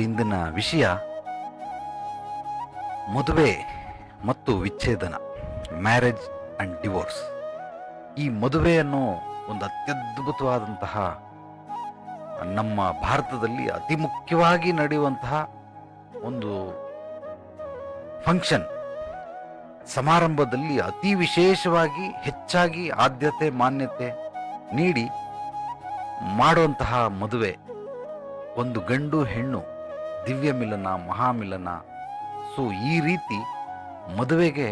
ಇಂದಿನ ವಿಷಯ ಮದುವೆ ಮತ್ತು ವಿಚ್ಛೇದನ, ಮ್ಯಾರೇಜ್ ಅಂಡ್ ಡಿವೋರ್ಸ್. ಈ ಮದುವೆ ಅನ್ನೋ ಒಂದು ಅತ್ಯದ್ಭುತವಾದಂತಹ, ನಮ್ಮ ಭಾರತದಲ್ಲಿ ಅತಿ ಮುಖ್ಯವಾಗಿ ನಡೆಯುವಂತಹ ಒಂದು ಫಂಕ್ಷನ್, ಸಮಾರಂಭದಲ್ಲಿ ಅತಿ ವಿಶೇಷವಾಗಿ ಹೆಚ್ಚಾಗಿ ಆದ್ಯತೆ ಮಾನ್ಯತೆ ನೀಡಿ ಮಾಡುವಂತಹ ಮದುವೆ. ಒಂದು ಗಂಡು ಹೆಣ್ಣು ದಿವ್ಯ ಮಿಲನ, ಮಹಾಮಿಲನ. ಈ ರೀತಿ ಮದುವೆಗೆ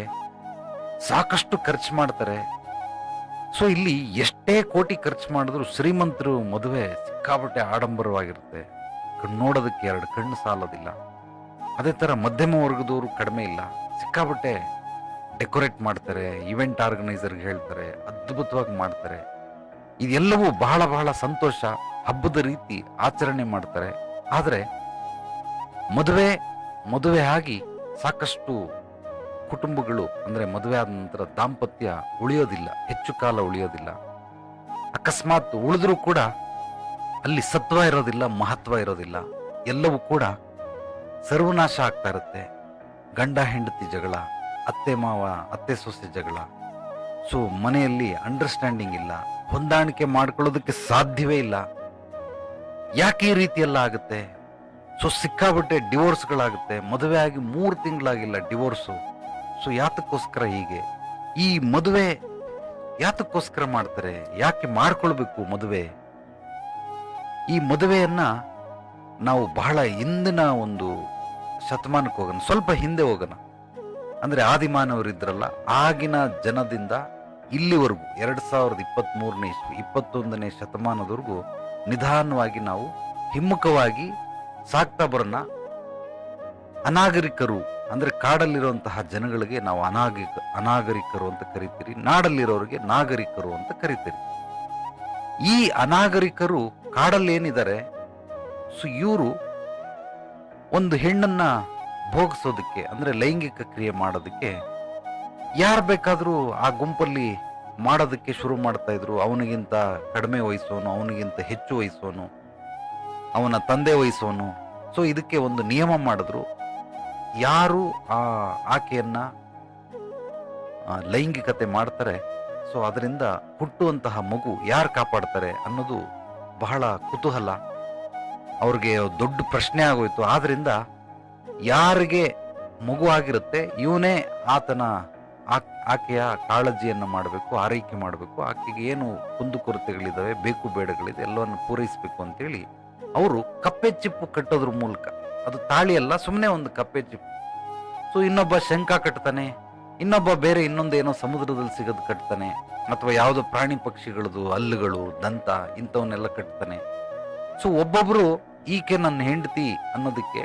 ಸಾಕಷ್ಟು ಖರ್ಚು ಮಾಡ್ತಾರೆ. ಇಲ್ಲಿ ಎಷ್ಟೇ ಕೋಟಿ ಖರ್ಚು ಮಾಡಿದ್ರು ಶ್ರೀಮಂತರು ಮದುವೆ ಸಿಕ್ಕಾಪಟ್ಟೆ ಆಡಂಬರವಾಗಿರುತ್ತೆ, ನೋಡೋದಕ್ಕೆ ಎರಡು ಕಣ್ಣು ಸಾಲೋದಿಲ್ಲ. ಅದೇ ಥರ ಮಧ್ಯಮ ವರ್ಗದವರು ಕಡಿಮೆ ಇಲ್ಲ, ಸಿಕ್ಕಾಪಟ್ಟೆ ಡೆಕೋರೇಟ್ ಮಾಡ್ತಾರೆ, ಇವೆಂಟ್ ಆರ್ಗನೈಸರ್ಗೆ ಹೇಳ್ತಾರೆ, ಅದ್ಭುತವಾಗಿ ಮಾಡ್ತಾರೆ. ಇದೆಲ್ಲವೂ ಬಹಳ ಬಹಳ ಸಂತೋಷ, ಹಬ್ಬದ ರೀತಿ ಆಚರಣೆ ಮಾಡ್ತಾರೆ. ಆದರೆ ಮದುವೆ ಆಗಿ ಸಾಕಷ್ಟು ಕುಟುಂಬಗಳು, ಅಂದರೆ ಮದುವೆ ಆದ ನಂತರ ದಾಂಪತ್ಯ ಉಳಿಯೋದಿಲ್ಲ, ಹೆಚ್ಚು ಕಾಲ ಉಳಿಯೋದಿಲ್ಲ. ಅಕಸ್ಮಾತ್ ಉಳಿದ್ರೂ ಕೂಡ ಅಲ್ಲಿ ಸತ್ವ ಇರೋದಿಲ್ಲ, ಮಹತ್ವ ಇರೋದಿಲ್ಲ. ಎಲ್ಲವೂ ಕೂಡ ಸರ್ವನಾಶ ಆಗ್ತಾ ಇರುತ್ತೆ. ಗಂಡ ಹೆಂಡತಿ ಜಗಳ, ಅತ್ತೆ ಮಾವ ಅತ್ತೆ ಸೊಸೆ ಜಗಳ. ಮನೆಯಲ್ಲಿ ಅಂಡರ್ಸ್ಟ್ಯಾಂಡಿಂಗ್ ಇಲ್ಲ, ಹೊಂದಾಣಿಕೆ ಮಾಡ್ಕೊಳ್ಳೋದಕ್ಕೆ ಸಾಧ್ಯವೇ ಇಲ್ಲ. ಯಾಕೆ ಈ ರೀತಿ ಎಲ್ಲ ಆಗುತ್ತೆ? ಸಿಕ್ಕಾಬಿಟ್ಟೆ ಡಿವೋರ್ಸ್ಗಳಾಗುತ್ತೆ. ಮದುವೆ ಆಗಿ 3 ತಿಂಗಳಾಗಿಲ್ಲ ಡಿವೋರ್ಸು. ಯಾತಕ್ಕೋಸ್ಕರ ಹೀಗೆ? ಈ ಮದುವೆ ಯಾತಕ್ಕೋಸ್ಕರ ಮಾಡ್ತಾರೆ? ಯಾಕೆ ಮಾಡ್ಕೊಳ್ಬೇಕು ಮದುವೆ? ಈ ಮದುವೆಯನ್ನ ನಾವು ಬಹಳ ಹಿಂದಿನ ಒಂದು ಶತಮಾನಕ್ಕೆ ಹೋಗೋಣ, ಸ್ವಲ್ಪ ಹಿಂದೆ ಹೋಗೋಣ. ಅಂದ್ರೆ ಆದಿಮಾನವರಿದ್ರಲ್ಲ, ಆಗಿನ ಜನದಿಂದ ಇಲ್ಲಿವರೆಗೂ 2023ನೇ ಇಸ್ವಿ 21ನೇ ಶತಮಾನದವರೆಗೂ ನಿಧಾನವಾಗಿ ನಾವು ಹಿಮ್ಮುಖವಾಗಿ ಸಾಕ್ತಾ ಬರೋಣ. ಅನಾಗರಿಕರು ಅಂದ್ರೆ ಕಾಡಲ್ಲಿರುವಂತಹ ಜನಗಳಿಗೆ ನಾವು ಅನಾಗರಿಕರು ಅಂತ ಕರಿತೀರಿ, ನಾಡಲ್ಲಿರೋರಿಗೆ ನಾಗರಿಕರು ಅಂತ ಕರಿತೀರಿ. ಈ ಅನಾಗರಿಕರು ಕಾಡಲ್ಲಿ ಏನಿದ್ದಾರೆ, ಇವರು ಒಂದು ಹೆಣ್ಣನ್ನ ಭೋಗಿಸೋದಕ್ಕೆ, ಅಂದ್ರೆ ಲೈಂಗಿಕ ಕ್ರಿಯೆ ಮಾಡೋದಕ್ಕೆ ಯಾರು ಬೇಕಾದರೂ ಆ ಗುಂಪಲ್ಲಿ ಮಾಡೋದಕ್ಕೆ ಶುರು ಮಾಡ್ತಾ ಇದ್ರು. ಅವನಿಗಿಂತ ಕಡಿಮೆ ವಯಸ್ಸೋನು, ಅವನಿಗಿಂತ ಹೆಚ್ಚು ವಯಸ್ಸೋನು, ಅವನ ತಂದೆ ವಯಸ್ಸೋನು. ಇದಕ್ಕೆ ಒಂದು ನಿಯಮ ಮಾಡಿದ್ರು. ಯಾರು ಆಕೆಯನ್ನ ಲೈಂಗಿಕತೆ ಮಾಡ್ತಾರೆ, ಅದರಿಂದ ಹುಟ್ಟುವಂತಹ ಮಗು ಯಾರು ಕಾಪಾಡ್ತಾರೆ ಅನ್ನೋದು ಬಹಳ ಕುತೂಹಲ. ಅವ್ರಿಗೆ ದೊಡ್ಡ ಪ್ರಶ್ನೆ ಆಗೋಯ್ತು. ಆದ್ರಿಂದ ಯಾರಿಗೆ ಮಗು ಆಗಿರುತ್ತೆ ಇವನೇ ಆಕೆಯ ಕಾಳಜಿಯನ್ನು ಮಾಡಬೇಕು, ಆರೈಕೆ ಮಾಡಬೇಕು. ಆಕೆಗೆ ಏನು ಕುಂದುಕೊರತೆಗಳಿದ್ದಾವೆ, ಬೇಕು ಬೇಡಗಳಿದೆ, ಎಲ್ಲವನ್ನು ಪೂರೈಸಬೇಕು ಅಂತೇಳಿ ಅವರು ಕಪ್ಪೆ ಚಿಪ್ಪು ಕಟ್ಟೋದ್ರ ಮೂಲಕ, ಅದು ತಾಳಿ ಅಲ್ಲ, ಸುಮ್ಮನೆ ಒಂದು ಕಪ್ಪೆ ಚಿಪ್ಪು. ಇನ್ನೊಬ್ಬ ಶಂಖ ಕಟ್ತಾನೆ, ಇನ್ನೊಬ್ಬ ಬೇರೆ ಇನ್ನೊಂದೇನೋ ಸಮುದ್ರದಲ್ಲಿ ಸಿಗೋದು ಕಟ್ತಾನೆ, ಅಥವಾ ಯಾವುದೋ ಪ್ರಾಣಿ ಪಕ್ಷಿಗಳದು ಹಲ್ಲುಗಳು, ದಂತ, ಇಂಥವನ್ನೆಲ್ಲ ಕಟ್ತಾನೆ. ಒಬ್ಬೊಬ್ರು ಈಕೆ ನನ್ನ ಹೆಂಡತಿ ಅನ್ನೋದಕ್ಕೆ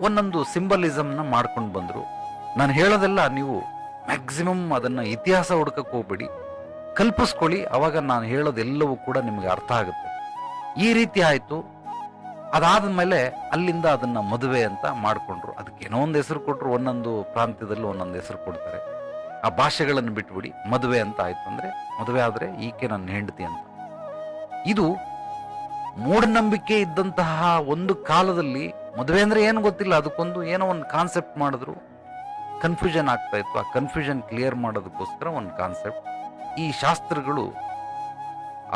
ಒಂದೊಂದು ಸಿಂಬಲಿಸಮ್ನ ಮಾಡ್ಕೊಂಡು ಬಂದ್ರು. ನಾನು ಹೇಳೋದೆಲ್ಲ ನೀವು ಮ್ಯಾಕ್ಸಿಮಮ್ ಅದನ್ನ ಇತಿಹಾಸ ಹುಡುಕಕ್ಕೆ ಹೋಗ್ಬೇಡಿ, ಕಲ್ಪಿಸ್ಕೊಳ್ಳಿ. ಅವಾಗ ನಾನು ಹೇಳೋದೆಲ್ಲವೂ ಕೂಡ ನಿಮ್ಗೆ ಅರ್ಥ ಆಗುತ್ತೆ. ಈ ರೀತಿ ಆಯ್ತು. ಅದಾದ್ಮೇಲೆ ಅಲ್ಲಿಂದ ಅದನ್ನ ಮದುವೆ ಅಂತ ಮಾಡ್ಕೊಂಡ್ರು. ಅದಕ್ಕೆ ಏನೋ ಒಂದು ಹೆಸರು ಕೊಟ್ರು, ಒಂದೊಂದು ಪ್ರಾಂತ್ಯದಲ್ಲಿ ಒಂದೊಂದು ಹೆಸರು ಕೊಡ್ತಾರೆ. ಆ ಭಾಷೆಗಳನ್ನು ಬಿಟ್ಬಿಡಿ, ಮದುವೆ ಅಂತ ಆಯ್ತು. ಅಂದ್ರೆ ಮದುವೆ ಆದ್ರೆ ಈಕೆ ನನ್ನ ಹೆಂಡತಿ ಅಂತ. ಇದು ಮೂಢನಂಬಿಕೆ ಇದ್ದಂತಹ ಒಂದು ಕಾಲದಲ್ಲಿ ಮದುವೆ ಅಂದ್ರೆ ಏನು ಗೊತ್ತಿಲ್ಲ, ಅದಕ್ಕೊಂದು ಏನೋ ಒಂದು ಕಾನ್ಸೆಪ್ಟ್ ಮಾಡಿದ್ರು, ಕನ್ಫ್ಯೂಷನ್ ಆಗ್ತಾ ಇತ್ತು. ಆ ಕನ್ಫ್ಯೂಷನ್ ಕ್ಲಿಯರ್ ಮಾಡೋದಕ್ಕೋಸ್ಕರ ಒಂದು ಕಾನ್ಸೆಪ್ಟ್. ಈ ಶಾಸ್ತ್ರಗಳು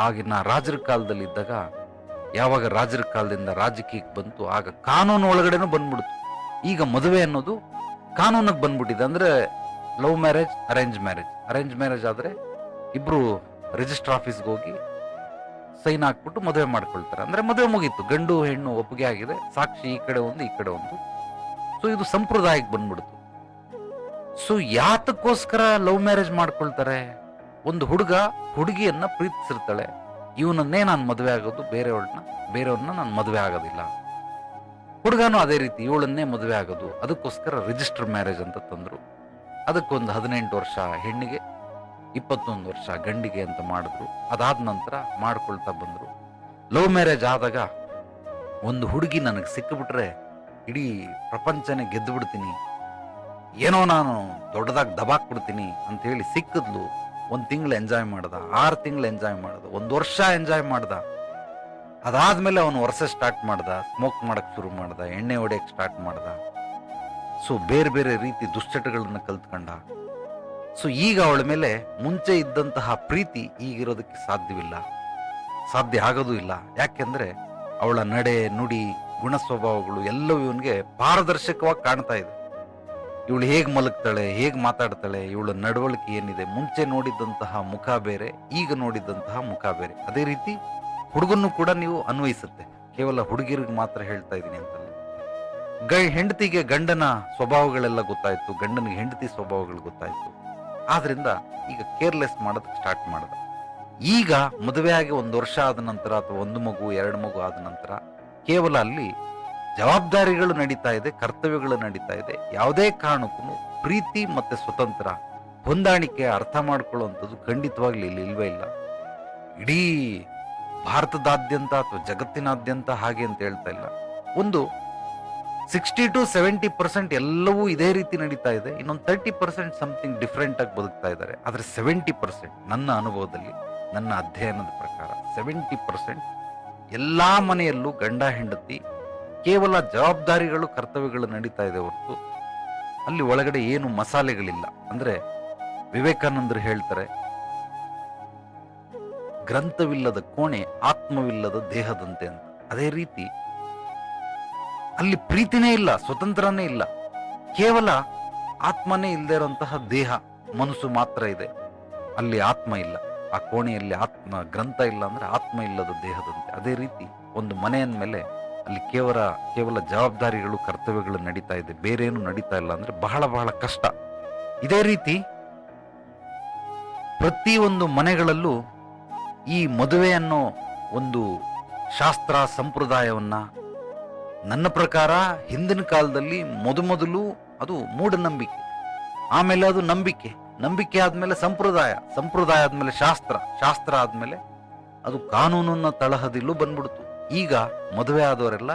ಆಗಿನ ರಾಜರ ಕಾಲದಲ್ಲಿ ಇದ್ದಾಗ, ಯಾವಾಗ ರಾಜರ ಕಾಲದಿಂದ ರಾಜಕೀಯಕ್ಕೆ ಬಂತು, ಆಗ ಕಾನೂನು ಒಳಗಡೆನೂ ಬಂದ್ಬಿಡ್ತು. ಈಗ ಮದುವೆ ಅನ್ನೋದು ಕಾನೂನಿಗೆ ಬಂದ್ಬಿಟ್ಟಿದೆ. ಅಂದ್ರೆ ಲವ್ ಮ್ಯಾರೇಜ್, ಅರೇಂಜ್ ಮ್ಯಾರೇಜ್ ಆದ್ರೆ ಇಬ್ರು ರಿಜಿಸ್ಟರ್ ಆಫೀಸ್ಗೆ ಹೋಗಿ ಸೈನ್ ಹಾಕ್ಬಿಟ್ಟು ಮದುವೆ ಮಾಡ್ಕೊಳ್ತಾರೆ. ಅಂದ್ರೆ ಮದುವೆ ಮುಗೀತು, ಗಂಡು ಹೆಣ್ಣು ಒಪ್ಪಿಗೆ ಆಗಿದೆ, ಸಾಕ್ಷಿ ಈ ಕಡೆ ಒಂದು ಈ ಕಡೆ ಒಂದು. ಇದು ಸಂಪ್ರದಾಯಕ್ಕೆ ಬಂದ್ಬಿಡ್ತು. ಯಾತಕ್ಕೋಸ್ಕರ ಲವ್ ಮ್ಯಾರೇಜ್ ಮಾಡ್ಕೊಳ್ತಾರೆ? ಒಂದು ಹುಡುಗ ಹುಡುಗಿಯನ್ನ ಪ್ರೀತಿಸಿರ್ತಾಳೆ, ಇವನನ್ನೇ ನಾನು ಮದುವೆ ಆಗೋದು, ಬೇರೆಯವ್ರನ್ನ ನಾನು ಮದುವೆ ಆಗೋದಿಲ್ಲ. ಹುಡುಗನು ಅದೇ ರೀತಿ ಇವಳನ್ನೇ ಮದುವೆ ಆಗೋದು. ಅದಕ್ಕೋಸ್ಕರ ರಿಜಿಸ್ಟರ್ ಮ್ಯಾರೇಜ್ ಅಂತ ತಂದ್ರು. ಅದಕ್ಕೊಂದು 18 ವರ್ಷ ಹೆಣ್ಣಿಗೆ, 21 ವರ್ಷ ಗಂಡಿಗೆ ಅಂತ ಮಾಡಿದ್ರು. ಅದಾದ ನಂತರ ಮಾಡ್ಕೊಳ್ತಾ ಬಂದ್ರು. ಲವ್ ಮ್ಯಾರೇಜ್ ಆದಾಗ ಒಂದು ಹುಡುಗಿ ನನಗೆ ಸಿಕ್ಕಿಬಿಟ್ರೆ ಇಡೀ ಪ್ರಪಂಚನೇ ಗೆದ್ದು ಬಿಡ್ತೀನಿ, ಏನೋ ನಾನು ದೊಡ್ಡದಾಗಿ ದಬಾಕ್ಬಿಡ್ತೀನಿ ಅಂತ ಹೇಳಿ ಸಿಕ್ಕಿದ್ಲು. 1 ತಿಂಗಳು ಎಂಜಾಯ್ ಮಾಡ್ದ, 6 ತಿಂಗಳು ಎಂಜಾಯ್ ಮಾಡ್ದ, 1 ವರ್ಷ ಎಂಜಾಯ್ ಮಾಡ್ದ. ಅದಾದ್ಮೇಲೆ ಅವನು ವರ್ಷ ಸ್ಟಾರ್ಟ್ ಮಾಡ್ದ, ಸ್ಮೋಕ್ ಮಾಡಕ್ ಶುರು ಮಾಡ್ದ, ಎಣ್ಣೆ ಹೊಡೆಯಕ್ ಸ್ಟಾರ್ಟ್ ಮಾಡ್ದ. ಸೊ ಬೇರೆ ಬೇರೆ ರೀತಿ ದುಶ್ಚಟಗಳನ್ನ ಕಲ್ತ್ಕೊಂಡ. ಸೊ ಈಗ ಅವಳ ಮೇಲೆ ಮುಂಚೆ ಇದ್ದಂತಹ ಪ್ರೀತಿ ಈಗಿರೋದಕ್ಕೆ ಸಾಧ್ಯವಿಲ್ಲ, ಸಾಧ್ಯ ಆಗೋದು ಇಲ್ಲ. ಯಾಕೆಂದ್ರೆ ಅವಳ ನಡೆ, ನುಡಿ, ಗುಣ ಸ್ವಭಾವಗಳು ಎಲ್ಲವೂ ಇವನಿಗೆ ಪಾರದರ್ಶಕವಾಗಿ ಕಾಣ್ತಾ ಇದೆ. ಇವಳು ಹೇಗ್ ಮಲಗ್ತಾಳೆ, ಹೇಗ್ ಮಾತಾಡ್ತಾಳೆ, ಇವಳ ನಡವಳಿಕೆ ಏನಿದೆ, ಮುಂಚೆ ನೋಡಿದ್ದಂತಹ ಮುಖ ಬೇರೆ, ಈಗ ನೋಡಿದ್ದಂತಹ ಮುಖ ಬೇರೆ. ಅದೇ ರೀತಿ ಹುಡುಗನ್ನು ಕೂಡ ನೀವು ಅನ್ವಯಿಸುತ್ತೆ. ಕೇವಲ ಹುಡುಗಿರಿಗೆ ಮಾತ್ರ ಹೇಳ್ತಾ ಇದ್ದೀನಿ ಅಂತಲ್ಲ. ಹೆಂಡತಿಗೆ ಗಂಡನ ಸ್ವಭಾವಗಳೆಲ್ಲ ಗೊತ್ತಾಯ್ತು, ಗಂಡನಿಗೆ ಹೆಂಡತಿ ಸ್ವಭಾವಗಳು ಗೊತ್ತಾಯ್ತು. ಆದ್ರಿಂದ ಈಗ ಕೇರ್ಲೆಸ್ ಮಾಡೋದಕ್ಕೆ ಸ್ಟಾರ್ಟ್ ಮಾಡ್ದ. ಈಗ ಮದುವೆ ಆಗಿ 1 ವರ್ಷ ಆದ ನಂತರ ಅಥವಾ 1 ಮಗು 2 ಮಗು ಆದ ನಂತರ ಕೇವಲ ಅಲ್ಲಿ ಜವಾಬ್ದಾರಿಗಳು ನಡೀತಾ ಇದೆ, ಕರ್ತವ್ಯಗಳು ನಡೀತಾ ಇದೆ. ಯಾವುದೇ ಕಾರಣಕ್ಕೂ ಪ್ರೀತಿ ಮತ್ತೆ ಸ್ವತಂತ್ರ, ಹೊಂದಾಣಿಕೆ, ಅರ್ಥ ಮಾಡ್ಕೊಳ್ಳುವಂಥದ್ದು ಖಂಡಿತವಾಗ್ಲಿ ಇಲ್ಲಿ ಇಲ್ವೇ ಇಲ್ಲ. ಇಡೀ ಭಾರತದಾದ್ಯಂತ ಅಥವಾ ಜಗತ್ತಿನಾದ್ಯಂತ ಹಾಗೆ ಅಂತ ಹೇಳ್ತಾ ಇಲ್ಲ. ಒಂದು 60 to 70% ಎಲ್ಲವೂ ಇದೇ ರೀತಿ ನಡೀತಾ ಇದೆ. ಇನ್ನೊಂದು 30% ಸಮಥಿಂಗ್ ಡಿಫ್ರೆಂಟ್ ಆಗಿ ಬದುಕ್ತಾ ಇದ್ದಾರೆ. ಆದ್ರೆ 70% ನನ್ನ ಅನುಭವದಲ್ಲಿ, ನನ್ನ ಅಧ್ಯಯನದ ಪ್ರಕಾರ 70% ಎಲ್ಲಾ ಮನೆಯಲ್ಲೂ ಗಂಡ ಹೆಂಡತಿ ಕೇವಲ ಜವಾಬ್ದಾರಿಗಳು, ಕರ್ತವ್ಯಗಳು ನಡೀತಾ ಇದೆ ಹೊರತು ಅಲ್ಲಿ ಒಳಗಡೆ ಏನು ಮಸಾಲೆಗಳಿಲ್ಲ. ಅಂದ್ರೆ ವಿವೇಕಾನಂದರು ಹೇಳ್ತಾರೆ, ಗ್ರಂಥವಿಲ್ಲದ ಕೋಣೆ ಆತ್ಮವಿಲ್ಲದ ದೇಹದಂತೆ ಅಂತ. ಅದೇ ರೀತಿ ಅಲ್ಲಿ ಪ್ರೀತಿನೇ ಇಲ್ಲ, ಸ್ವತಂತ್ರನೇ ಇಲ್ಲ, ಕೇವಲ ಆತ್ಮನೇ ಇಲ್ಲದೆ ಇರುವಂತಹ ದೇಹ, ಮನಸ್ಸು ಮಾತ್ರ ಇದೆ. ಅಲ್ಲಿ ಆತ್ಮ ಇಲ್ಲ. ಆ ಕೋಣೆಯಲ್ಲಿ ಆತ್ಮ, ಗ್ರಂಥ ಇಲ್ಲ ಅಂದ್ರೆ ಆತ್ಮ ಇಲ್ಲದ ದೇಹದಂತೆ. ಅದೇ ರೀತಿ ಒಂದು ಮನೆಯ ಮೇಲೆ ಅಲ್ಲಿ ಕೇವಲ ಜವಾಬ್ದಾರಿಗಳು, ಕರ್ತವ್ಯಗಳು ನಡೀತಾ ಇದೆ, ಬೇರೆ ಏನು ನಡೀತಾ ಇಲ್ಲ ಅಂದ್ರೆ ಬಹಳ ಬಹಳ ಕಷ್ಟ. ಇದೇ ರೀತಿ ಪ್ರತಿಯೊಂದು ಮನೆಗಳಲ್ಲೂ ಈ ಮದುವೆ ಅನ್ನೋ ಒಂದು ಶಾಸ್ತ್ರ ಸಂಪ್ರದಾಯವನ್ನ, ನನ್ನ ಪ್ರಕಾರ ಹಿಂದಿನ ಕಾಲದಲ್ಲಿ ಮೊದಲು ಅದು ಮೂಢನಂಬಿಕೆ, ಆಮೇಲೆ ಅದು ನಂಬಿಕೆ ಆದ್ಮೇಲೆ ಸಂಪ್ರದಾಯ ಆದ್ಮೇಲೆ ಶಾಸ್ತ್ರ ಆದ್ಮೇಲೆ ಅದು ಕಾನೂನನ್ನ ತಳಹದಿಲ್ಲೂ ಬಂದ್ಬಿಡ್ತು. ಈಗ ಮದುವೆ ಆದವರೆಲ್ಲ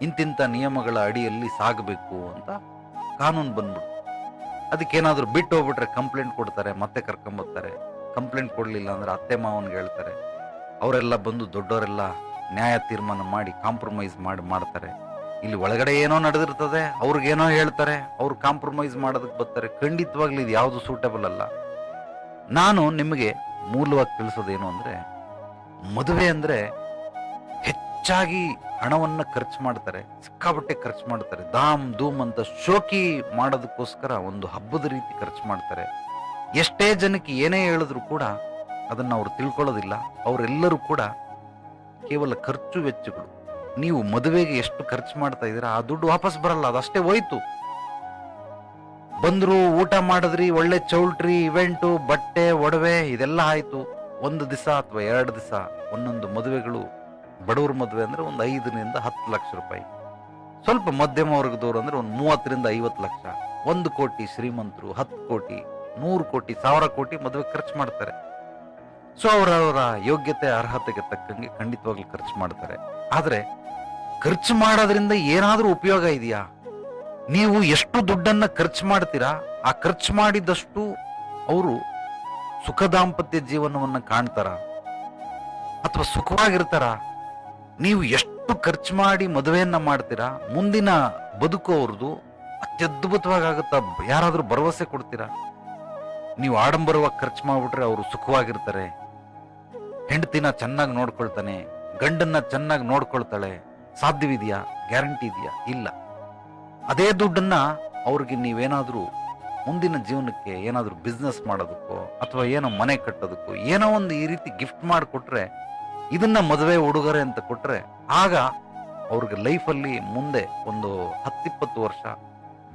ಇಂತಿಂತ ನಿಯಮಗಳ ಅಡಿಯಲ್ಲಿ ಸಾಗಬೇಕು ಅಂತ ಕಾನೂನು ಬಂದ್ಬಿಡ್ತು. ಅದಕ್ಕೇನಾದ್ರೂ ಬಿಟ್ಟು ಹೋಗ್ಬಿಟ್ರೆ ಕಂಪ್ಲೇಂಟ್ ಕೊಡ್ತಾರೆ, ಮತ್ತೆ ಕರ್ಕೊಂಬರ್ತಾರೆ. ಕಂಪ್ಲೇಂಟ್ ಕೊಡ್ಲಿಲ್ಲ ಅಂದ್ರೆ ಅತ್ತೆ ಮಾವನ್ಗೆ ಹೇಳ್ತಾರೆ. ಅವರೆಲ್ಲ ಬಂದು ದೊಡ್ಡವರೆಲ್ಲ ನ್ಯಾಯ ತೀರ್ಮಾನ ಮಾಡಿ ಕಾಂಪ್ರಮೈಸ್ ಮಾಡ್ತಾರೆ. ಇಲ್ಲಿ ಒಳಗಡೆ ಏನೋ ನಡೆದಿರ್ತದೆ, ಅವ್ರಿಗೇನೋ ಹೇಳ್ತಾರೆ, ಅವ್ರು ಕಾಂಪ್ರಮೈಸ್ ಮಾಡೋದಕ್ಕೆ ಬರ್ತಾರೆ. ಖಂಡಿತವಾಗ್ಲಿ ಇದು ಯಾವುದು ಸೂಟಬಲ್ ಅಲ್ಲ. ನಾನು ನಿಮಗೆ ಮೂಲವಾಗಿ ತಿಳಿಸೋದೇನು ಅಂದ್ರೆ, ಮದುವೆ ಅಂದ್ರೆ ಹೆಚ್ಚಾಗಿ ಹಣವನ್ನ ಖರ್ಚು ಮಾಡ್ತಾರೆ, ಸಿಕ್ಕಾಪಟ್ಟೆ ಖರ್ಚು ಮಾಡ್ತಾರೆ. ಧಾಮ್ ಧೂಮ್ ಅಂತ ಶೋಕಿ ಮಾಡೋದಕ್ಕೋಸ್ಕರ ಒಂದು ಹಬ್ಬದ ರೀತಿ ಖರ್ಚು ಮಾಡ್ತಾರೆ. ಎಷ್ಟೇ ಜನಕ್ಕೆ ಏನೇ ಹೇಳಿದ್ರು ಕೂಡ ಅದನ್ನ ಅವ್ರು ತಿಳ್ಕೊಳ್ಳೋದಿಲ್ಲ. ಅವರೆಲ್ಲರೂ ಕೂಡ ಕೇವಲ ಖರ್ಚು ವೆಚ್ಚಗಳು. ನೀವು ಮದುವೆಗೆ ಎಷ್ಟು ಖರ್ಚು ಮಾಡ್ತಾ ಇದ್ದೀರಾ ಆ ದುಡ್ಡು ವಾಪಸ್ ಬರಲ್ಲ, ಅದಷ್ಟೇ ಹೋಯ್ತು. ಬಂದ್ರು, ಊಟ ಮಾಡಿದ್ರಿ, ಒಳ್ಳೆ ಚೌಲ್ಟ್ರಿ, ಇವೆಂಟು, ಬಟ್ಟೆ, ಒಡವೆ ಇದೆಲ್ಲ ಆಯ್ತು. 1 ದಿವಸ ಅಥವಾ 2 ದಿವಸ ಒಂದೊಂದು ಮದುವೆಗಳು, ಬಡವ್ರ ಮದುವೆ ಅಂದ್ರೆ ಒಂದು 5 ರಿಂದ 10 ಲಕ್ಷ ರೂಪಾಯಿ, ಸ್ವಲ್ಪ ಮಧ್ಯಮ ವರ್ಗದವ್ರು ಅಂದ್ರೆ ಒಂದು 30 ರಿಂದ 50 ಲಕ್ಷ, 1 ಕೋಟಿ ಶ್ರೀಮಂತರು 10 ಕೋಟಿ 100 ಕೋಟಿ 1000 ಕೋಟಿ ಮದುವೆ ಖರ್ಚು ಮಾಡ್ತಾರೆ. ಸೊ ಅವರವರ ಯೋಗ್ಯತೆ ಅರ್ಹತೆಗೆ ತಕ್ಕಂಗೆ ಖಂಡಿತವಾಗ್ಲೂ ಖರ್ಚು ಮಾಡ್ತಾರೆ. ಆದ್ರೆ ಖರ್ಚು ಮಾಡೋದ್ರಿಂದ ಏನಾದ್ರೂ ಉಪಯೋಗ ಇದೆಯಾ? ನೀವು ಎಷ್ಟು ದುಡ್ಡನ್ನ ಖರ್ಚು ಮಾಡ್ತೀರಾ, ಆ ಖರ್ಚು ಮಾಡಿದಷ್ಟು ಅವರು ಸುಖ ದಾಂಪತ್ಯ ಜೀವನವನ್ನ ಕಾಣ್ತಾರ ಅಥವಾ ಸುಖವಾಗಿರ್ತಾರ? ನೀವು ಎಷ್ಟು ಖರ್ಚು ಮಾಡಿ ಮದುವೆಯನ್ನ ಮಾಡ್ತೀರಾ, ಮುಂದಿನ ಬದುಕು ಅವ್ರದ್ದು ಅತ್ಯದ್ಭುತವಾಗಿ ಆಗುತ್ತಾ? ಯಾರಾದ್ರೂ ಭರವಸೆ ಕೊಡ್ತೀರಾ? ನೀವು ಆಡಂಬರವಾಗಿ ಖರ್ಚು ಮಾಡ್ಬಿಟ್ರೆ ಅವರು ಸುಖವಾಗಿರ್ತಾರೆ, ಹೆಂಡತಿನ ಚೆನ್ನಾಗಿ ನೋಡ್ಕೊಳ್ತಾನೆ, ಗಂಡನ್ನ ಚೆನ್ನಾಗಿ ನೋಡ್ಕೊಳ್ತಾಳೆ, ಸಾಧ್ಯವಿದೆಯಾ? ಗ್ಯಾರಂಟಿ ಇದೆಯಾ? ಇಲ್ಲ. ಅದೇ ದುಡ್ಡನ್ನ ಅವ್ರಿಗೆ ನೀವೇನಾದ್ರೂ ಮುಂದಿನ ಜೀವನಕ್ಕೆ ಏನಾದ್ರೂ ಬಿಸ್ನೆಸ್ ಮಾಡೋದಕ್ಕೋ ಅಥವಾ ಏನೋ ಮನೆ ಕಟ್ಟೋದಕ್ಕೋ ಏನೋ ಒಂದು ಈ ರೀತಿ ಗಿಫ್ಟ್ ಮಾಡಿಕೊಟ್ರೆ, ಇದನ್ನ ಮದುವೆ ಉಡುಗೊರೆ ಅಂತ ಕೊಟ್ರೆ, ಆಗ ಅವ್ರಿಗೆ ಲೈಫಲ್ಲಿ ಮುಂದೆ ಒಂದು 10-20 ವರ್ಷ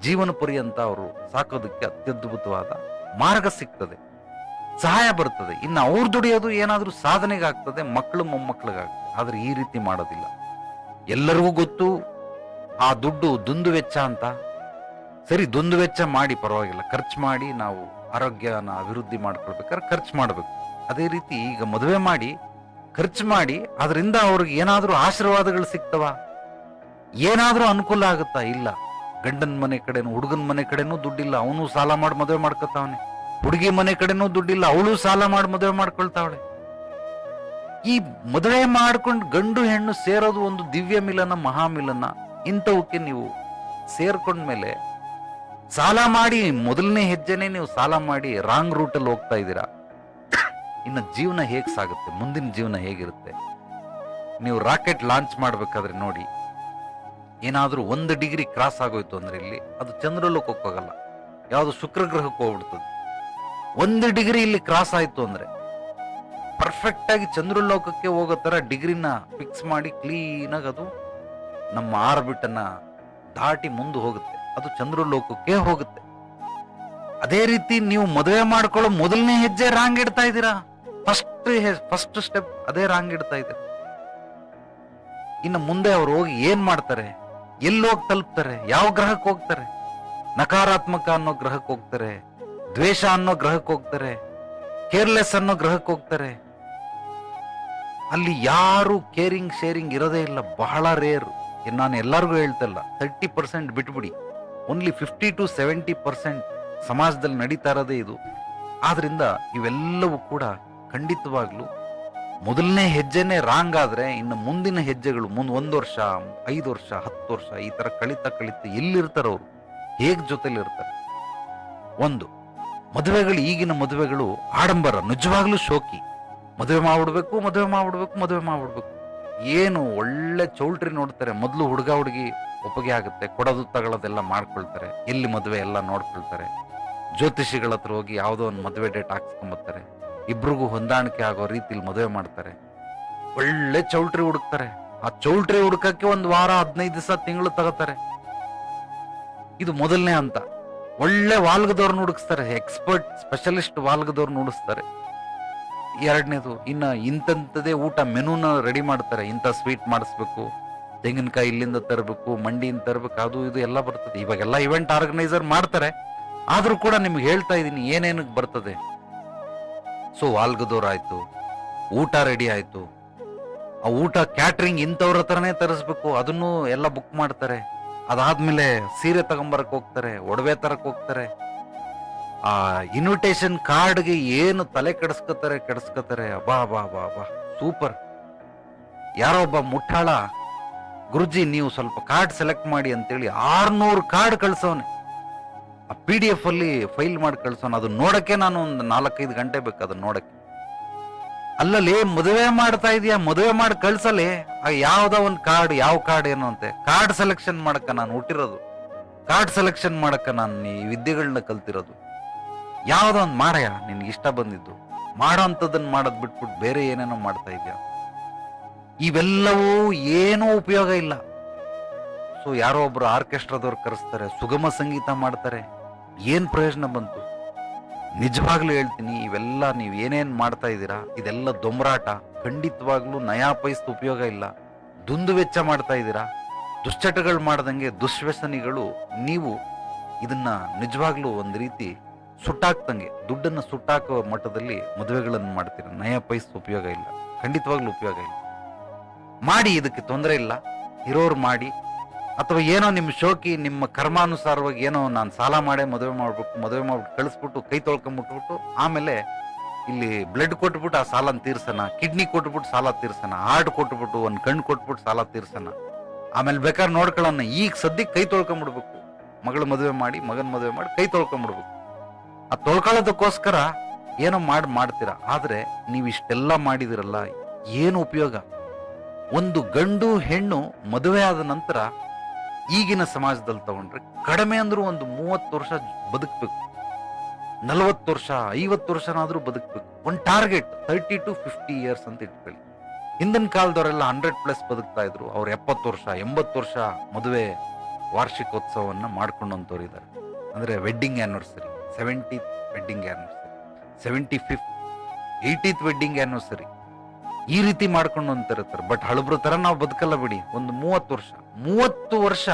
ಜೀವನ ಪರ್ಯಂತ ಅವರು ಸಾಕೋದಕ್ಕೆ ಅತ್ಯದ್ಭುತವಾದ ಮಾರ್ಗ ಸಿಗ್ತದೆ, ಸಹಾಯ ಬರ್ತದೆ. ಇನ್ನು ಅವ್ರು ದುಡಿಯೋದು ಏನಾದ್ರೂ ಸಾಧನೆಗಾಗ್ತದೆ, ಮಕ್ಕಳು ಮೊಮ್ಮಕ್ಕಳಿಗಾಗ್ತದೆ. ಆದ್ರೆ ಈ ರೀತಿ ಮಾಡೋದಿಲ್ಲ. ಎಲ್ಲರಿಗೂ ಗೊತ್ತು ಆ ದುಡ್ಡು ದುಂದು ವೆಚ್ಚ ಅಂತ. ಸರಿ, ದುಂದು ವೆಚ್ಚ ಮಾಡಿ ಪರವಾಗಿಲ್ಲ, ಖರ್ಚು ಮಾಡಿ ನಾವು ಆರೋಗ್ಯನ ಅಭಿವೃದ್ಧಿ ಮಾಡ್ಕೊಳ್ಬೇಕಾದ್ರೆ ಖರ್ಚು ಮಾಡ್ಬೇಕು. ಅದೇ ರೀತಿ ಈಗ ಮದುವೆ ಮಾಡಿ ಖರ್ಚು ಮಾಡಿ ಅದರಿಂದ ಅವ್ರಿಗೆ ಏನಾದ್ರೂ ಆಶೀರ್ವಾದಗಳು ಸಿಗ್ತವ? ಏನಾದ್ರೂ ಅನುಕೂಲ ಆಗುತ್ತಾ? ಇಲ್ಲ. ಗಂಡನ ಮನೆ ಕಡೆನೂ ಹುಡುಗನ ಮನೆ ಕಡೆನೂ ದುಡ್ಡಿಲ್ಲ, ಅವನು ಸಾಲ ಮಾಡಿ ಮದುವೆ ಮಾಡ್ಕೊತಾವನೆ. ಹುಡುಗಿ ಮನೆ ಕಡೆನೂ ದುಡ್ಡಿಲ್ಲ, ಅವಳು ಸಾಲ ಮಾಡಿ ಮದುವೆ ಮಾಡ್ಕೊಳ್ತಾವಳೆ. ಈ ಮದುವೆ ಮಾಡ್ಕೊಂಡು ಗಂಡು ಹೆಣ್ಣು ಸೇರೋದು ಒಂದು ದಿವ್ಯ ಮಿಲನ, ಮಹಾಮಿಲನ. ಇಂಥವಕ್ಕೆ ನೀವು ಸೇರ್ಕೊಂಡ್ಮೇಲೆ ಸಾಲ ಮಾಡಿ, ಮೊದಲನೇ ಹೆಜ್ಜೆನೆ ನೀವು ಸಾಲ ಮಾಡಿ ರಾಂಗ್ ರೂಟಲ್ಲಿ ಹೋಗ್ತಾ ಇದ್ದೀರಾ. ಇನ್ನು ಜೀವನ ಹೇಗೆ ಸಾಗುತ್ತೆ, ಮುಂದಿನ ಜೀವನ ಹೇಗಿರುತ್ತೆ? ನೀವು ರಾಕೆಟ್ ಲಾಂಚ್ ಮಾಡ್ಬೇಕಾದ್ರೆ ನೋಡಿ, ಏನಾದ್ರೂ 1 ಡಿಗ್ರಿ ಕ್ರಾಸ್ ಆಗೋಯ್ತು ಅಂದ್ರೆ ಇಲ್ಲಿ ಅದು ಚಂದ್ರಲೋಕಕ್ಕೆ ಹೋಗಲ್ಲ, ಯಾವುದು ಶುಕ್ರ ಗ್ರಹಕ್ಕೆ ಹೋಗ್ಬಿಡ್ತದೆ. 1 ಡಿಗ್ರಿ ಇಲ್ಲಿ ಕ್ರಾಸ್ ಆಯ್ತು ಅಂದ್ರೆ ಪರ್ಫೆಕ್ಟ್ ಆಗಿ ಚಂದ್ರಲೋಕಕ್ಕೆ ಹೋಗೋ ತರ ಡಿಗ್ರಿನ ಫಿಕ್ಸ್ ಮಾಡಿ ಕ್ಲೀನ್ ಆಗಿ ಅದು ನಮ್ಮ ಆರ್ಬಿಟ್ ಅನ್ನ ದಾಟಿ ಮುಂದೆ ಹೋಗುತ್ತೆ, ಅದು ಚಂದ್ರಲೋಕಕ್ಕೆ ಹೋಗುತ್ತೆ. ಅದೇ ರೀತಿ ನೀವು ಮದುವೆ ಮಾಡ್ಕೊಳ್ಳೋ ಮೊದಲನೇ ಹೆಜ್ಜೆ ರಾಂಗ್ ಇಡ್ತಾ ಇದ್ದೀರಾ. ಫಸ್ಟ್ ಸ್ಟೆಪ್ ಅದೇ ರಾಂಗ್ ಇಡ್ತಾ ಇದ್ದೀರಾ. ಇನ್ನು ಮುಂದೆ ಅವ್ರು ಹೋಗಿ ಏನ್ ಮಾಡ್ತಾರೆ, ಎಲ್ಲಿ ಹೋಗಿ ತಲುಪ್ತಾರೆ, ಯಾವ ಗ್ರಹಕ್ಕೆ ಹೋಗ್ತಾರೆ? ನಕಾರಾತ್ಮಕ ಅನ್ನೋ ಗ್ರಹಕ್ಕೆ ಹೋಗ್ತಾರೆ, ದ್ವೇಷ ಅನ್ನೋ ಗ್ರಹಕ್ಕೆ ಹೋಗ್ತಾರೆ, ಕೇರ್ಲೆಸ್ ಅನ್ನೋ ಗ್ರಹಕ್ಕೆ ಹೋಗ್ತಾರೆ. ಅಲ್ಲಿ ಯಾರು ಕೇರಿಂಗ್ ಶೇರಿಂಗ್ ಇರೋದೇ ಇಲ್ಲ, ಬಹಳ ರೇರ್. ನಾನು ಎಲ್ಲರಿಗೂ ಹೇಳ್ತಲ್ಲ, 30% ಬಿಟ್ಬಿಡಿ, ಓನ್ಲಿ 50 to 70% ಸಮಾಜದಲ್ಲಿ ನಡೀತಾ ಇರೋದೇ ಇದು. ಆದ್ರಿಂದ ಇವೆಲ್ಲವೂ ಕೂಡ ಖಂಡಿತವಾಗ್ಲು ಮೊದಲನೇ ಹೆಜ್ಜೆನೆ ರಾಂಗ್ ಆದ್ರೆ ಇನ್ನು ಮುಂದಿನ ಹೆಜ್ಜೆಗಳು 1 ವರ್ಷ, 5 ವರ್ಷ, 10 ವರ್ಷ ಈ ತರ ಕಳಿತಾ ಎಲ್ಲಿರ್ತಾರೆ ಅವರು, ಹೇಗ್ ಜೊತೆಲಿ ಇರ್ತಾರೆ? ಒಂದು ಮದುವೆಗಳು, ಈಗಿನ ಮದುವೆಗಳು ಆಡಂಬರ, ನಿಜವಾಗ್ಲೂ ಶೋಕಿ. ಮದುವೆ ಮಾಡ್ಬಿಡ್ಬೇಕು. ಏನು ಒಳ್ಳೆ ಚೌಲ್ಟ್ರಿ ನೋಡ್ತಾರೆ. ಮೊದಲು ಹುಡುಗ ಹುಡುಗಿ ಒಪ್ಪಿಗೆ ಆಗುತ್ತೆ, ಕೊಡೋದು ತಗೊಳ್ಳೋದೆಲ್ಲ ಮಾಡ್ಕೊಳ್ತಾರೆ, ಎಲ್ಲಿ ಮದುವೆ ಎಲ್ಲ ನೋಡ್ಕೊಳ್ತಾರೆ. ಜ್ಯೋತಿಷಿಗಳ ಹತ್ರ ಹೋಗಿ ಯಾವುದೋ ಒಂದು ಮದುವೆ ಡೇಟ್ ಹಾಕ್ಸ್ಕೊಂಬರ್ತಾರೆ, ಇಬ್ರಿಗೂ ಹೊಂದಾಣಿಕೆ ಆಗೋ ರೀತಿಲಿ ಮದುವೆ ಮಾಡ್ತಾರೆ, ಒಳ್ಳೆ ಚೌಲ್ಟ್ರಿ ಹುಡುಕ್ತಾರೆ. ಆ ಚೌಲ್ಟ್ರಿ ಹುಡುಕಕ್ಕೆ 1 ವಾರ, 15 ದಿವಸ, ತಿಂಗಳು ತಗೋತಾರೆ. ಇದು ಮೊದಲನೇ ಹಂತ. ಒಳ್ಳೆ ವಾಲ್ಗದವ್ರನ್ನ ಹುಡುಕ್ಸ್ತಾರೆ, ಎಕ್ಸ್ಪರ್ಟ್ ಸ್ಪೆಷಲಿಸ್ಟ್ ವಾಲ್ಗದವ್ರನ್ನ ಹುಡುಕ್ಸ್ತಾರೆ. ಎರಡನೇದು, ಇನ್ನ ಇಂಥದೇ ಊಟ ಮೆನುನ ರೆಡಿ ಮಾಡ್ತಾರೆ. ಇಂಥ ಸ್ವೀಟ್ ಮಾಡಿಸ್ಬೇಕು, ತೆಂಗಿನಕಾಯಿ ಇಲ್ಲಿಂದ ತರಬೇಕು, ಮಂಡಿಯಿಂದ ತರಬೇಕು, ಅದು ಇದು ಎಲ್ಲ ಬರ್ತದೆ. ಇವಾಗೆಲ್ಲ ಇವೆಂಟ್ ಆರ್ಗನೈಸರ್ ಮಾಡ್ತಾರೆ, ಆದ್ರೂ ಕೂಡ ನಿಮ್ಗೆ ಹೇಳ್ತಾ ಇದ್ದೀನಿ ಏನೇನಕ್ಕೆ ಬರ್ತದೆ. ಸೊ ವಾಲ್ಗದವ್ರು ಆಯ್ತು, ಊಟ ರೆಡಿ ಆಯ್ತು, ಆ ಊಟ ಕ್ಯಾಟ್ರಿಂಗ್ ಇಂಥವ್ರ ಹತ್ರನೇ ತರಿಸ್ಬೇಕು, ಅದನ್ನು ಎಲ್ಲ ಬುಕ್ ಮಾಡ್ತಾರೆ. ಅದಾದ್ಮೇಲೆ ಸೀರೆ ತಗೊಂಬರಕ್ ಹೋಗ್ತಾರೆ, ಒಡವೆ ತರಕ್ ಹೋಗ್ತಾರೆ. ಆ ಇನ್ವಿಟೇಷನ್ ಕಾರ್ಡ್ಗೆ ಏನು ತಲೆ ಕೆಡಿಸ್ಕೊತಾರೆ. ಅಬಾ ಸೂಪರ್. ಯಾರೋ ಒಬ್ಬ ಮುಟ್ಟಾಳ, ಗುರುಜಿ ನೀವು ಸ್ವಲ್ಪ ಕಾರ್ಡ್ ಸೆಲೆಕ್ಟ್ ಮಾಡಿ ಅಂತೇಳಿ 600 ಕಾರ್ಡ್ ಕಳ್ಸೋನೆ. ಆ PDF ಅಲ್ಲಿ ಫೈಲ್ ಮಾಡಿ ಕಳ್ಸೋಣ. ಅದು ನೋಡಕ್ಕೆ ನಾನು ಒಂದು 4-5 ಗಂಟೆ ಬೇಕು ಅದನ್ನ ನೋಡಕ್ಕೆ. ಅಲ್ಲಲ್ಲಿ ಮದುವೆ ಮಾಡ್ತಾ ಇದೀಯಾ, ಮದುವೆ ಮಾಡಿ ಕಳ್ಸಲಿ, ಯಾವ್ದೋ ಒಂದು ಕಾರ್ಡ್, ಯಾವ ಕಾರ್ಡ್ ಏನು ಅಂತೆ. ಕಾರ್ಡ್ ಸೆಲೆಕ್ಷನ್ ಮಾಡಕ್ಕ ನಾನು ಹುಟ್ಟಿರೋದು, ಕಾರ್ಡ್ ಸೆಲೆಕ್ಷನ್ ಮಾಡಕ್ಕ ನಾನು ಈ ವಿದ್ಯೆಗಳನ್ನ ಕಲ್ತಿರೋದು. ಯಾವ್ದೋ ಒಂದು ಮಾಡಯ್ಯ, ನಿನ್ಗೆ ಇಷ್ಟ ಬಂದಿದ್ದು ಮಾಡೋ ಅಂಥದ್ದನ್ನ ಮಾಡೋದ್ ಬಿಟ್ಬಿಟ್ಟು ಬೇರೆ ಏನೇನೋ ಮಾಡ್ತಾ ಇದೆಯಾ. ಇವೆಲ್ಲವೂ ಏನೂ ಉಪಯೋಗ ಇಲ್ಲ. ಸೊ ಯಾರೋ ಒಬ್ರು ಆರ್ಕೆಸ್ಟ್ರಾದವ್ರು ಕರೆಸ್ತಾರೆ, ಸುಗಮ ಸಂಗೀತ ಮಾಡ್ತಾರೆ, ಏನ್ ಪ್ರಯೋಜನ ಬಂತು? ನಿಜವಾಗ್ಲೂ ಹೇಳ್ತೀನಿ, ಇವೆಲ್ಲ ನೀವು ಏನೇನ್ ಮಾಡ್ತಾ ಇದ್ದೀರಾ ಇದೆಲ್ಲ ದೊಂಬರಾಟ. ಖಂಡಿತವಾಗ್ಲೂ ನಯಾ ಪೈಸೆ ಉಪಯೋಗ ಇಲ್ಲ. ದುಂದು ವೆಚ್ಚ ಮಾಡ್ತಾ ಇದ್ದೀರಾ, ದುಶ್ಚಟಗಳು ಮಾಡ್ದಂಗೆ ದುಶ್ವ್ಯಸನಿಗಳು. ನೀವು ಇದನ್ನ ನಿಜವಾಗ್ಲೂ ಒಂದು ರೀತಿ ಸುಟ್ಟಾಕ್ತಂಗೆ, ದುಡ್ಡನ್ನ ಸುಟ್ಟಾಕುವ ಮಟ್ಟದಲ್ಲಿ ಮದುವೆಗಳನ್ನು ಮಾಡ್ತೀರ. ನಯಾ ಪೈಸೆ ಉಪಯೋಗ ಇಲ್ಲ, ಖಂಡಿತವಾಗ್ಲೂ ಉಪಯೋಗ ಇಲ್ಲ. ಮಾಡಿ, ಇದಕ್ಕೆ ತೊಂದರೆ ಇಲ್ಲ, ಇರೋರು ಮಾಡಿ. ಅಥವಾ ಏನೋ ನಿಮ್ಮ ಶೋಕಿ, ನಿಮ್ಮ ಕರ್ಮಾನುಸಾರವಾಗಿ ಏನೋ ನಾನು ಸಾಲ ಮಾಡೇ ಮದುವೆ ಮಾಡ್ಬಿಟ್ಟು ಕಳಿಸ್ಬಿಟ್ಟು ಕೈ ತೊಳ್ಕೊಂಡ್ಬಿಟ್ಬಿಟ್ಟು ಆಮೇಲೆ ಇಲ್ಲಿ ಬ್ಲಡ್ ಕೊಟ್ಬಿಟ್ಟು ಆ ಸಾಲನ ತೀರ್ಸೋಣ, ಕಿಡ್ನಿ ಕೊಟ್ಬಿಟ್ಟು ಸಾಲ ತೀರ್ಸೋಣ, ಹಾರ್ಟ್ ಕೊಟ್ಬಿಟ್ಟು ಒಂದು ಕಣ್ಣು ಕೊಟ್ಬಿಟ್ಟು ಸಾಲ ತೀರ್ಸೋಣ, ಆಮೇಲೆ ಬೇಕಾದ್ರೆ ನೋಡ್ಕೊಳ್ಳೋಣ. ಈಗ ಸದ್ಯಕ್ಕೆ ಕೈ ತೊಳ್ಕೊಂಡ್ಬಿಡ್ಬೇಕು. ಮಗಳ ಮದುವೆ ಮಾಡಿ, ಮಗನ ಮದುವೆ ಮಾಡಿ ಕೈ ತೊಳ್ಕೊಂಡ್ಬಿಡ್ಬೇಕು. ಆ ತೊಳ್ಕೊಳ್ಳೋದಕ್ಕೋಸ್ಕರ ಏನೋ ಮಾಡ್ತೀರಾ. ಆದ್ರೆ ನೀವು ಇಷ್ಟೆಲ್ಲ ಮಾಡಿದಿರಲ್ಲ, ಏನು ಉಪಯೋಗ? ಒಂದು ಗಂಡು ಹೆಣ್ಣು ಮದುವೆ ಆದ ನಂತರ ಈಗಿನ ಸಮಾಜದಲ್ಲಿ ತಗೊಂಡ್ರೆ ಕಡಿಮೆ ಅಂದ್ರೂ ಒಂದು 30 ವರ್ಷ ಬದುಕಬೇಕು, 40 ವರ್ಷ 50 ವರ್ಷನಾದ್ರೂ ಬದುಕಬೇಕು. ಒಂದು ಟಾರ್ಗೆಟ್ 30 to 50 years ಅಂತ ಇಟ್ಕೊಳ್ಳಿ. ಹಿಂದಿನ ಕಾಲದವರೆಲ್ಲ 100+ ಬದುಕ್ತಾ ಇದ್ರು. ಅವ್ರು 70 ವರ್ಷ 80 ವರ್ಷ ಮದುವೆ ವಾರ್ಷಿಕೋತ್ಸವನ್ನ ಮಾಡ್ಕೊಂಡಂತವ್ರು ಇದ್ದಾರೆ. ಅಂದ್ರೆ wedding anniversary, 70th wedding anniversary, 75th 80th wedding anniversary, ಈ ರೀತಿ ಮಾಡ್ಕೊಂಡು ಅಂತಿರ್ತಾರೆ. ಬಟ್ ಹಳಬ್ರ ತರ ನಾವು ಬದುಕಲ್ಲ ಬಿಡಿ. ಒಂದು 30 ವರ್ಷ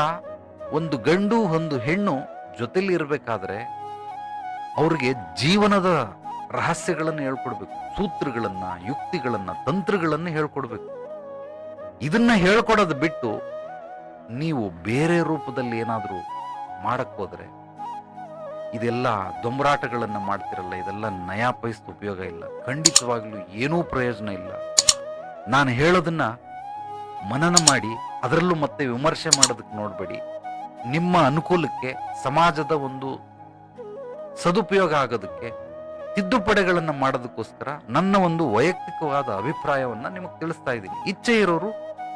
ಒಂದು ಗಂಡು ಒಂದು ಹೆಣ್ಣು ಜೊತೆಲಿ ಇರ್ಬೇಕಾದ್ರೆ ಅವ್ರಿಗೆ ಜೀವನದ ರಹಸ್ಯಗಳನ್ನು ಹೇಳ್ಕೊಡ್ಬೇಕು, ಸೂತ್ರಗಳನ್ನ, ಯುಕ್ತಿಗಳನ್ನ, ತಂತ್ರಗಳನ್ನ ಹೇಳ್ಕೊಡ್ಬೇಕು. ಇದನ್ನ ಹೇಳ್ಕೊಡೋದು ಬಿಟ್ಟು ನೀವು ಬೇರೆ ರೂಪದಲ್ಲಿ ಏನಾದ್ರೂ ಮಾಡಕ್ ಹೋದ್ರೆ, ಇದೆಲ್ಲ ದೊಂಬರಾಟಗಳನ್ನ ಮಾಡ್ತಿರಲ್ಲ, ಇದೆಲ್ಲ ನಯಾ ಪೈಸೆ ಉಪಯೋಗ ಇಲ್ಲ. ಖಂಡಿತವಾಗ್ಲೂ ಏನೂ ಪ್ರಯೋಜನ ಇಲ್ಲ. ನಾನು ಹೇಳೋದನ್ನ ಮನನ ಮಾಡಿ ಅದರಲ್ಲೂ ಮತ್ತೆ ವಿಮರ್ಶೆ ಮಾಡೋದಕ್ಕೆ ನೋಡಬೇಡಿ. ನಿಮ್ಮ ಅನುಕೂಲಕ್ಕೆ, ಸಮಾಜದ ಒಂದು ಸದುಪಯೋಗ ಆಗೋದಕ್ಕೆ, ತಿದ್ದುಪಡಿಗಳನ್ನು ಮಾಡೋದಕ್ಕೋಸ್ಕರ ನನ್ನ ಒಂದು ವೈಯಕ್ತಿಕವಾದ ಅಭಿಪ್ರಾಯವನ್ನ ನಿಮಗೆ ತಿಳಿಸ್ತಾ ಇದ್ದೀನಿ. ಇಚ್ಛೆ ಇರೋರು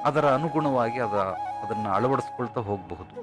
ಅದರ ಅನುಗುಣವಾಗಿ ಅದನ್ನ ಅಳವಡಿಸ್ಕೊಳ್ತಾ ಹೋಗಬಹುದು.